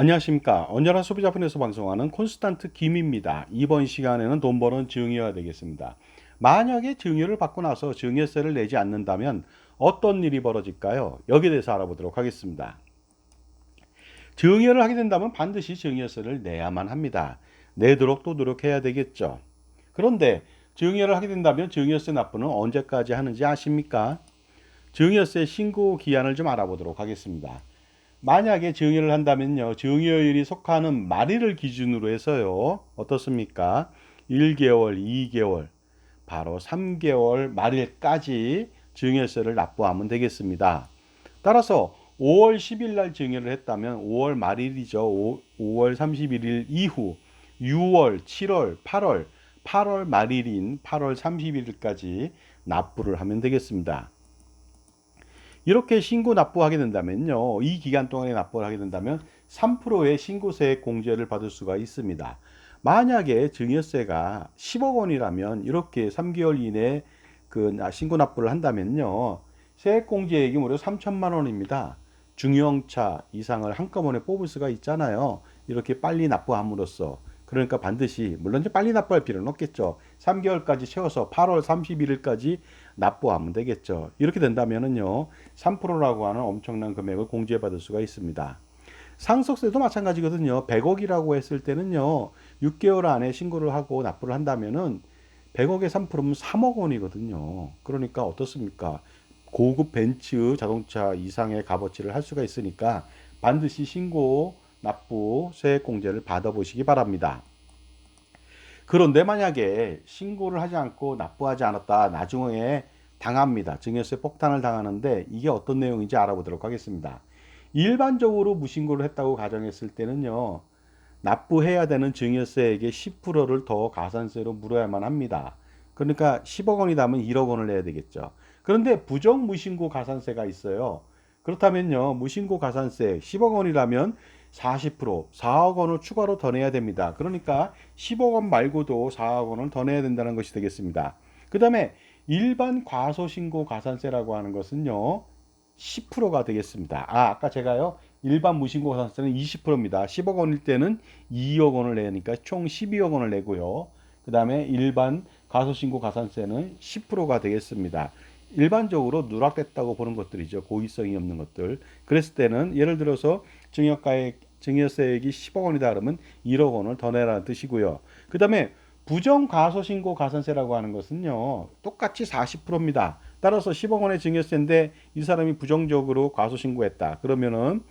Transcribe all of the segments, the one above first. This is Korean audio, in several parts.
안녕하십니까. 언제나 소비자분에서 방송하는 콘스탄트 김입니다. 이번 시간에는 돈 버는 증여가 되겠습니다. 만약에 증여를 받고 나서 증여세를 내지 않는다면 어떤 일이 벌어질까요? 여기에 대해서 알아보도록 하겠습니다. 증여를 하게 된다면 반드시 증여세를 내야만 합니다. 내도록 또 노력해야 되겠죠. 그런데 증여를 하게 된다면 증여세 납부는 언제까지 하는지 아십니까? 증여세 신고 기한을 좀 알아보도록 하겠습니다. 만약에 증여를 한다면요, 증여일이 속하는 말일을 기준으로 해서요, 어떻습니까? 1개월, 2개월, 바로 3개월 말일까지 증여세를 납부하면 되겠습니다. 따라서 5월 10일 날 증여를 했다면 5월 말일이죠. 5월 31일 이후 6월, 7월, 8월 말일인 8월 31일까지 납부를 하면 되겠습니다. 이렇게 신고 납부하게 된다면요. 이 기간 동안에 납부를 하게 된다면 3%의 신고세 공제를 받을 수가 있습니다. 만약에 증여세가 10억 원이라면 이렇게 3개월 이내에 신고 납부를 한다면요. 세액공제액이 무려 3천만 원입니다. 중형차 이상을 한꺼번에 뽑을 수가 있잖아요. 이렇게 빨리 납부함으로써. 그러니까 반드시 물론 이제 빨리 납부할 필요는 없겠죠. 3개월까지 채워서 8월 31일까지 납부하면 되겠죠. 이렇게 된다면은요. 3%라고 하는 엄청난 금액을 공제받을 수가 있습니다. 상속세도 마찬가지거든요. 100억이라고 했을 때는요. 6개월 안에 신고를 하고 납부를 한다면은 100억의 3%면 3억 원이거든요. 그러니까 어떻습니까? 고급 벤츠 자동차 이상의 값어치를 할 수가 있으니까 반드시 신고 납부 세액공제를 받아보시기 바랍니다. 그런데 만약에 신고를 하지 않고 납부하지 않았다 나중에 당합니다. 증여세 폭탄을 당하는데 이게 어떤 내용인지 알아보도록 하겠습니다. 일반적으로 무신고를 했다고 가정했을 때는요. 납부해야 되는 증여세액의 10%를 더 가산세로 물어야만 합니다. 그러니까 10억 원이 나면 1억 원을 내야 되겠죠. 그런데 부정 무신고 가산세가 있어요. 그렇다면요. 무신고 가산세 10억 원이라면 40%, 4억 원을 추가로 더 내야 됩니다. 그러니까 10억 원 말고도 4억 원을 더 내야 된다는 것이 되겠습니다. 그 다음에 일반 과소신고 가산세라고 하는 것은요. 10%가 되겠습니다. 아까 제가요. 일반 무신고 가산세는 20%입니다. 10억 원일 때는 2억 원을 내니까 총 12억 원을 내고요. 그 다음에 일반 과소신고 가산세는 10%가 되겠습니다. 일반적으로 누락됐다고 보는 것들이죠. 고의성이 없는 것들. 그랬을 때는 예를 들어서 증여세액이 10억 원이다 그러면 1억 원을 더 내라는 뜻이고요. 그 다음에 부정과소신고 가산세라고 하는 것은요. 똑같이 40%입니다. 따라서 10억 원의 증여세인데 이 사람이 부정적으로 과소신고했다. 그러면은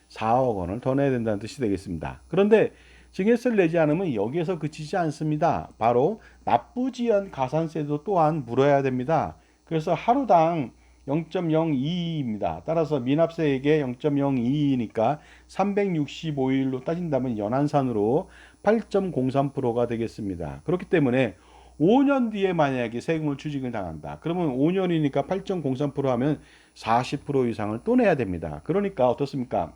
4억 원을 더 내야 된다는 뜻이 되겠습니다. 그런데 증여세를 내지 않으면 여기에서 그치지 않습니다. 바로 납부지연 가산세도 또한 물어야 됩니다. 그래서 하루당 0.02입니다. 따라서 미납세액의 0.02이니까 365일로 따진다면 연한산으로 8.03%가 되겠습니다. 그렇기 때문에 5년 뒤에 만약에 세금을 추징을 당한다. 그러면 5년이니까 8.03% 하면 40% 이상을 또 내야 됩니다. 그러니까 어떻습니까?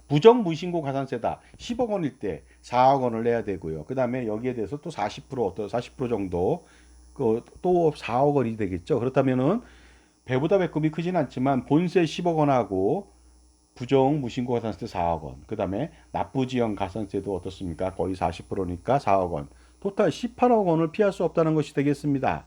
부정무신고 가산세다. 10억 원일 때 4억 원을 내야 되고요. 그 다음에 여기에 대해서 또 40% 40% 정도 또 4억 원이 되겠죠. 그렇다면은 배보다 배꼽이 크진 않지만 본세 10억 원하고 부정 무신고 가산세 4억 원. 그 다음에 납부지연 가산세도 어떻습니까? 거의 40%니까 4억 원. 토탈 18억 원을 피할 수 없다는 것이 되겠습니다.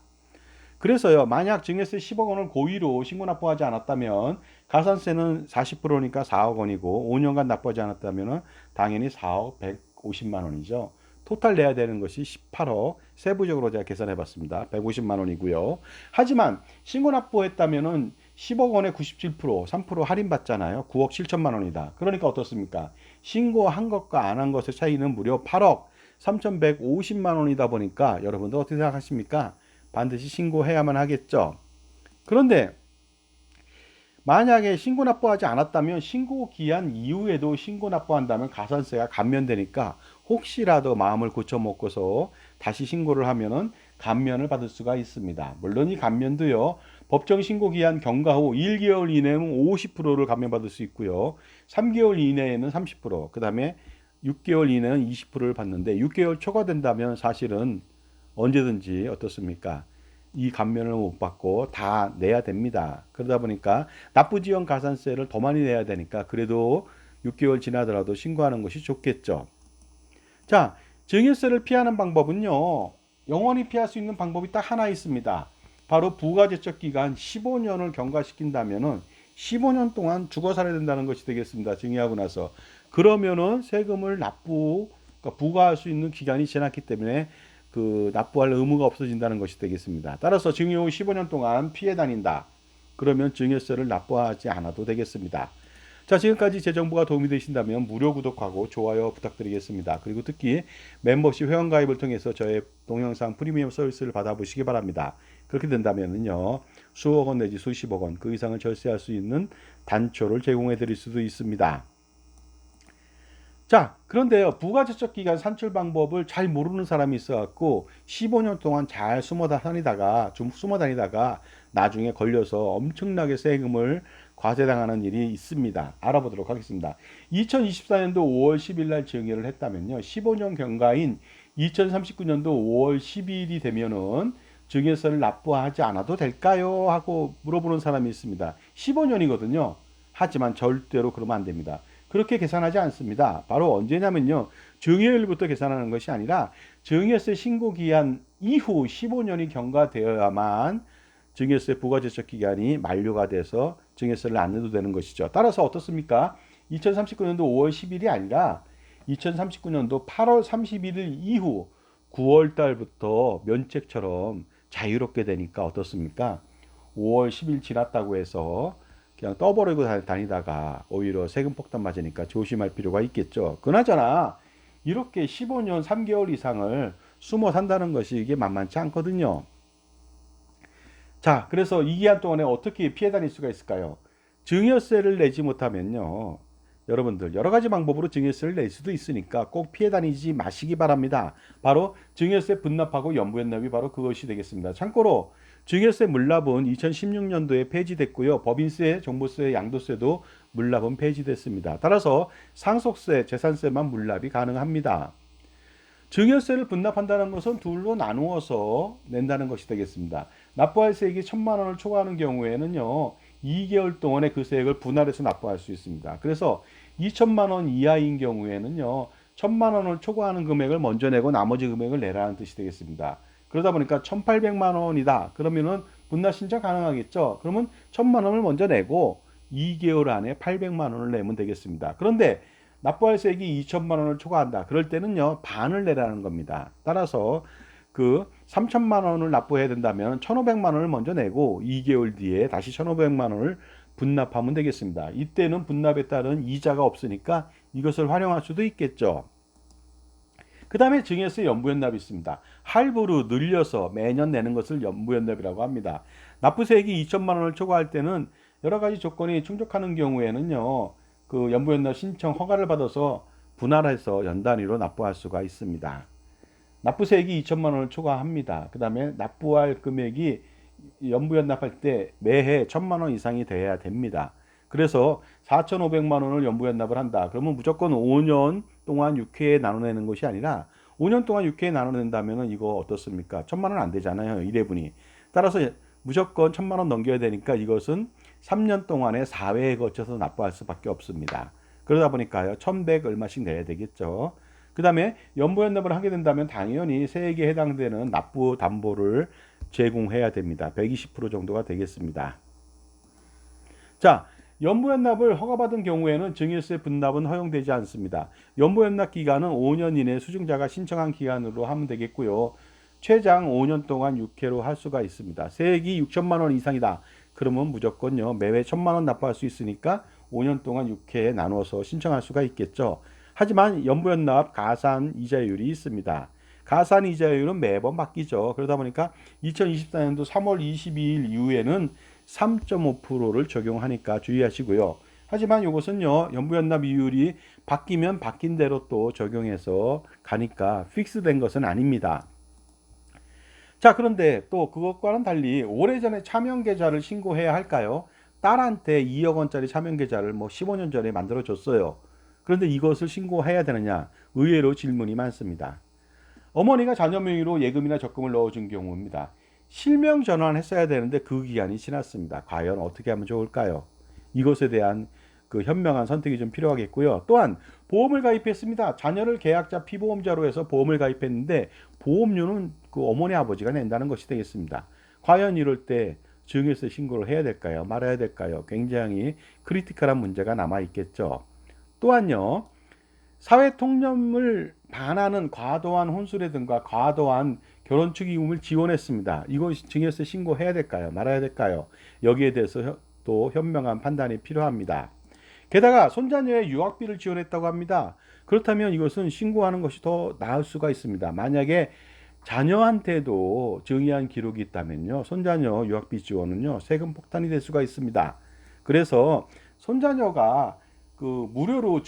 그래서요, 만약 증여세 10억 원을 고의로 신고 납부하지 않았다면 가산세는 40%니까 4억 원이고 5년간 납부하지 않았다면 당연히 4억 150만 원이죠. 토탈 내야 되는 것이 18억. 세부적으로 제가 계산해 봤습니다. 150만 원이고요. 하지만 신고 납부했다면은 10억 원에 97%, 3% 할인 받잖아요. 9억 7천만 원이다. 그러니까 어떻습니까? 신고한 것과 안 한 것의 차이는 무려 8억 3,150만 원이다 보니까 여러분들 어떻게 생각하십니까? 반드시 신고해야만 하겠죠. 그런데 만약에 신고 납부하지 않았다면 신고 기한 이후에도 신고 납부한다면 가산세가 감면되니까 혹시라도 마음을 고쳐먹고서 다시 신고를 하면은 감면을 받을 수가 있습니다. 물론 이 감면도요. 법정 신고 기한 경과 후 1개월 이내는 50%를 감면받을 수 있고요. 3개월 이내에는 30%, 그 다음에 6개월 이내는 20%를 받는데 6개월 초과된다면 사실은 언제든지 어떻습니까? 이 감면을 못 받고 다 내야 됩니다. 그러다 보니까 납부지연 가산세를 더 많이 내야 되니까 그래도 6개월 지나더라도 신고하는 것이 좋겠죠. 자, 증여세를 피하는 방법은요. 영원히 피할 수 있는 방법이 딱 하나 있습니다. 바로 부가제적 기간 15년을 경과시킨다면은 15년 동안 죽어 살아야 된다는 것이 되겠습니다. 증여하고 나서. 그러면은 세금을 그러니까 부과할 수 있는 기간이 지났기 때문에 그 납부할 의무가 없어진다는 것이 되겠습니다. 따라서 증여 후 15년 동안 피해 다닌다. 그러면 증여세를 납부하지 않아도 되겠습니다. 자, 지금까지 제 정보가 도움이 되신다면 무료 구독하고 좋아요 부탁드리겠습니다. 그리고 특히 멤버십 회원가입을 통해서 저의 동영상 프리미엄 서비스를 받아보시기 바랍니다. 그렇게 된다면요, 수억 원 내지 수십억 원 그 이상을 절세할 수 있는 단초를 제공해 드릴 수도 있습니다. 자, 그런데요, 부가제적 기간 산출 방법을 잘 모르는 사람이 있어갖고 15년 동안 잘 숨어 다니다가 나중에 걸려서 엄청나게 세금을 과세당하는 일이 있습니다. 알아보도록 하겠습니다. 2024년도 5월 10일 날 증여를 했다면요, 15년 경과인 2039년도 5월 12일이 되면은 증여세를 납부하지 않아도 될까요? 하고 물어보는 사람이 있습니다. 15년이거든요. 하지만 절대로 그러면 안 됩니다. 그렇게 계산하지 않습니다. 바로 언제냐면요, 증여일부터 계산하는 것이 아니라 증여세 신고 기한 이후 15년이 경과되어야만 증여세 부가제적 기간이 만료가 돼서 증여세를 안 내도 되는 것이죠. 따라서 어떻습니까? 2039년도 5월 10일이 아니라 2039년도 8월 31일 이후 9월 달부터 면책처럼 자유롭게 되니까 어떻습니까? 5월 10일 지났다고 해서 그냥 떠버리고 다니다가 오히려 세금 폭탄 맞으니까 조심할 필요가 있겠죠. 그나저나 이렇게 15년 3개월 이상을 숨어 산다는 것이 이게 만만치 않거든요. 자, 그래서 이 기간 동안에 어떻게 피해 다닐 수가 있을까요? 증여세를 내지 못하면요, 여러분들 여러 가지 방법으로 증여세를 낼 수도 있으니까 꼭 피해 다니지 마시기 바랍니다. 바로 증여세 분납하고 연부연납이 바로 그것이 되겠습니다. 참고로 증여세 물납은 2016년도에 폐지됐고요. 법인세, 종부세, 양도세도 물납은 폐지됐습니다. 따라서 상속세, 재산세만 물납이 가능합니다. 증여세를 분납한다는 것은 둘로 나누어서 낸다는 것이 되겠습니다. 납부할 세액이 1,000만 원을 초과하는 경우에는요, 2개월 동안에 그 세액을 분할해서 납부할 수 있습니다. 그래서 2천만 원 이하인 경우에는요, 1,000만 원을 초과하는 금액을 먼저 내고 나머지 금액을 내라는 뜻이 되겠습니다. 그러다 보니까 1,800만 원이다. 그러면은 분납 신청 가능하겠죠. 그러면 1,000만 원을 먼저 내고 2개월 안에 800만 원을 내면 되겠습니다. 그런데 납부할 세액이 2천만 원을 초과한다. 그럴 때는요, 반을 내라는 겁니다. 따라서 그 3천만 원을 납부해야 된다면 1,500만 원을 먼저 내고 2개월 뒤에 다시 1,500만 원을 분납하면 되겠습니다. 이때는 분납에 따른 이자가 없으니까 이것을 활용할 수도 있겠죠. 그 다음에 증여세 연부연납이 있습니다. 할부로 늘려서 매년 내는 것을 연부연납이라고 합니다. 납부세액이 2천만 원을 초과할 때는 여러 가지 조건이 충족하는 경우에는요, 그 연부연납 신청 허가를 받아서 분할해서 연단위로 납부할 수가 있습니다. 납부세액이 2천만 원을 초과합니다. 그 다음에 납부할 금액이 연부연납할 때 매해 1,000만 원 이상이 돼야 됩니다. 그래서 4,500만 원을 연부연납을 한다. 그러면 무조건 5년 동안 6회에 나눠내는 것이 아니라 5년 동안 6회에 나눠낸다면 이거 어떻습니까? 1,000만 원 안 되잖아요. 1회분이. 따라서 무조건 1,000만 원 넘겨야 되니까 이것은 3년 동안에 4회에 거쳐서 납부할 수밖에 없습니다. 그러다 보니까요, 1,100 얼마씩 내야 되겠죠. 그 다음에 연부연납을 하게 된다면 당연히 세액에 해당되는 납부 담보를 제공해야 됩니다. 120% 정도가 되겠습니다. 자, 연부연납을 허가받은 경우에는 증여세 분납은 허용되지 않습니다. 연부연납 기간은 5년 이내 수증자가 신청한 기간으로 하면 되겠고요. 최장 5년 동안 6회로 할 수가 있습니다. 세액이 6천만 원 이상이다. 그러면 무조건요, 매회 1,000만 원 납부할 수 있으니까 5년 동안 6회에 나눠서 신청할 수가 있겠죠. 하지만 연부연납 가산 이자율이 있습니다. 가산 이자율은 매번 바뀌죠. 그러다 보니까 2024년도 3월 22일 이후에는 3.5%를 적용하니까 주의하시고요. 하지만 이것은요, 연부연납 이율이 바뀌면 바뀐 대로 또 적용해서 가니까 픽스된 것은 아닙니다. 자, 그런데 또 그것과는 달리 오래전에 차명계좌를 신고해야 할까요? 딸한테 2억 원짜리 차명계좌를 15년 전에 만들어 줬어요. 그런데 이것을 신고해야 되느냐? 의외로 질문이 많습니다. 어머니가 자녀 명의로 예금이나 적금을 넣어준 경우입니다. 실명 전환했어야 되는데 그 기간이 지났습니다. 과연 어떻게 하면 좋을까요? 이것에 대한 그 현명한 선택이 좀 필요하겠고요. 또한 보험을 가입했습니다. 자녀를 계약자 피보험자로 해서 보험을 가입했는데 보험료는 그 어머니 아버지가 낸다는 것이 되겠습니다. 과연 이럴 때 증여세 신고를 해야 될까요? 말아야 될까요? 굉장히 크리티컬한 문제가 남아 있겠죠. 또한요. 사회 통념을 반하는 과도한 혼수라든가 과도한 결혼 축의금을 지원했습니다. 이거 증여세 신고해야 될까요? 말아야 될까요? 여기에 대해서 또 현명한 판단이 필요합니다. 게다가 손자녀의 유학비를 지원했다고 합니다. 그렇다면 이것은 신고하는 것이 더 나을 수가 있습니다. 만약에 자녀한테도 증여한 기록이 있다면요. 손자녀 유학비 지원은요. 세금 폭탄이 될 수가 있습니다. 그래서 손자녀가 그 무료로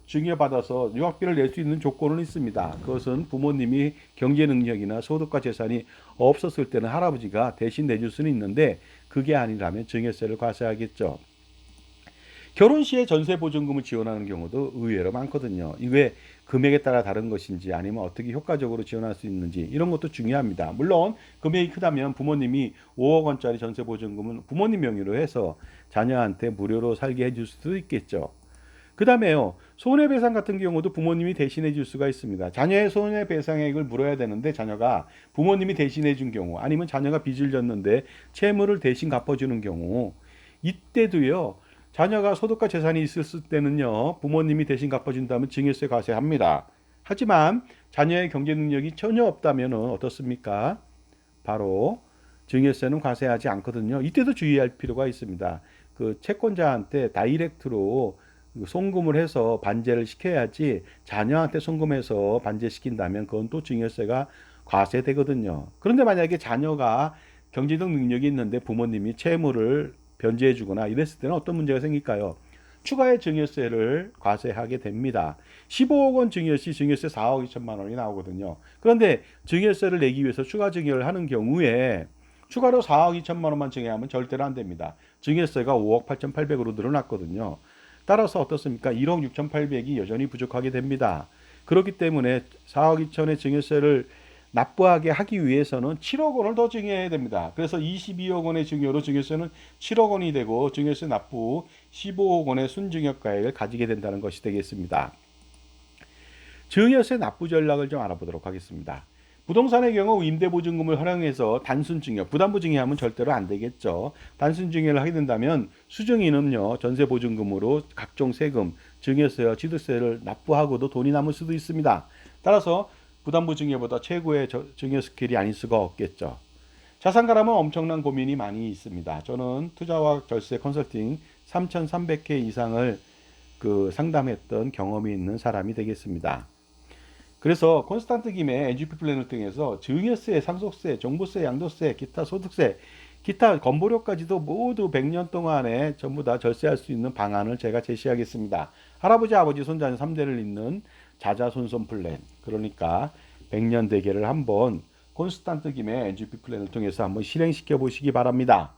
증여받아서 유학비를 낼 수 있는 조건은 있습니다. 그것은 부모님이 경제 능력이나 소득과 재산이 없었을 때는 할아버지가 대신 내줄 수는 있는데 그게 아니라면 증여세를 과세하겠죠. 결혼 시에 전세 보증금을 지원하는 경우도 의외로 많거든요. 이게 금액에 따라 다른 것인지 아니면 어떻게 효과적으로 지원할 수 있는지 이런 것도 중요합니다. 물론 금액이 크다면 부모님이 5억 원짜리 전세 보증금은 부모님 명의로 해서 자녀한테 무료로 살게 해줄 수도 있겠죠. 그 다음에요. 손해배상 같은 경우도 부모님이 대신해 줄 수가 있습니다. 자녀의 손해배상액을 물어야 되는데 자녀가 부모님이 대신해 준 경우 아니면 자녀가 빚을 졌는데 채무를 대신 갚아주는 경우 이때도요. 자녀가 소득과 재산이 있을 때는요. 부모님이 대신 갚아준다면 증여세 과세합니다. 하지만 자녀의 경제 능력이 전혀 없다면 어떻습니까? 바로 증여세는 과세하지 않거든요. 이때도 주의할 필요가 있습니다. 그 채권자한테 다이렉트로 송금을 해서 반제를 시켜야지 자녀한테 송금해서 반제시킨다면 그건 또 증여세가 과세되거든요. 그런데 만약에 자녀가 경제적 능력이 있는데 부모님이 채무를 변제해 주거나 이랬을 때는 어떤 문제가 생길까요? 추가의 증여세를 과세하게 됩니다. 15억 원 증여 시 증여세 4억 2천만 원이 나오거든요. 그런데 증여세를 내기 위해서 추가 증여를 하는 경우에 추가로 4억 2천만 원만 증여하면 절대로 안 됩니다. 증여세가 5억 8,800으로 늘어났거든요. 따라서 어떻습니까? 1억 6,800이 여전히 부족하게 됩니다. 그렇기 때문에 4억 2천의 증여세를 납부하게 하기 위해서는 7억 원을 더 증여해야 됩니다. 그래서 22억 원의 증여로 증여세는 7억 원이 되고 증여세 납부 15억 원의 순증여가액을 가지게 된다는 것이 되겠습니다. 증여세 납부 전략을 좀 알아보도록 하겠습니다. 부동산의 경우 임대보증금을 활용해서 단순증여, 부담부증여하면 절대로 안 되겠죠. 단순증여를 하게 된다면 수증인은요 전세보증금으로 각종 세금, 증여세와 취득세를 납부하고도 돈이 남을 수도 있습니다. 따라서 부담부증여보다 최고의 증여 스킬이 아닐 수가 없겠죠. 자산가라면 엄청난 고민이 많이 있습니다. 저는 투자와 절세 컨설팅 3,300회 이상을 상담했던 경험이 있는 사람이 되겠습니다. 그래서 콘스탄트 김의 NGP 플래너 등에서 증여세, 상속세, 종부세, 양도세, 기타 소득세, 기타 건보료까지도 모두 100년 동안에 전부 다 절세할 수 있는 방안을 제가 제시하겠습니다. 할아버지, 아버지, 손자녀 3대를 잇는 자자손손 플랜. 그러니까 100년 대계를 한번 콘스탄트 김의 NGP 플랜을 통해서 한번 실행시켜 보시기 바랍니다.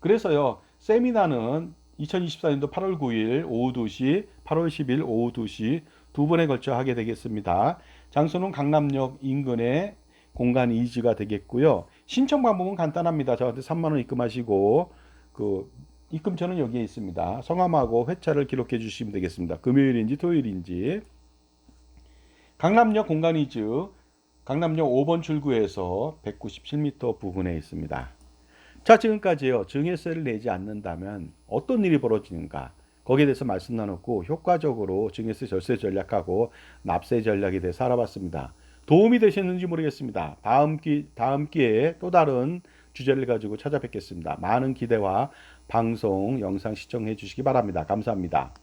그래서요. 세미나는 2024년도 8월 9일 오후 2시, 8월 10일 오후 2시 두 번에 걸쳐 하게 되겠습니다. 장소는 강남역 인근의 공간 2지가 되겠고요. 신청 방법은 간단합니다. 저한테 3만 원 입금하시고 입금처는 여기에 있습니다. 성함하고 회차를 기록해 주시면 되겠습니다. 금요일인지 토요일인지. 강남역 공간 2지 강남역 5번 출구에서 197m 부근에 있습니다. 자, 지금까지요. 증여세를 내지 않는다면 어떤 일이 벌어지는가? 거기에 대해서 말씀 나눴고 효과적으로 증여세 절세 전략하고 납세 전략에 대해서 알아봤습니다. 도움이 되셨는지 모르겠습니다. 다음 기회에 또 다른 주제를 가지고 찾아뵙겠습니다. 많은 기대와 방송 영상 시청해 주시기 바랍니다. 감사합니다.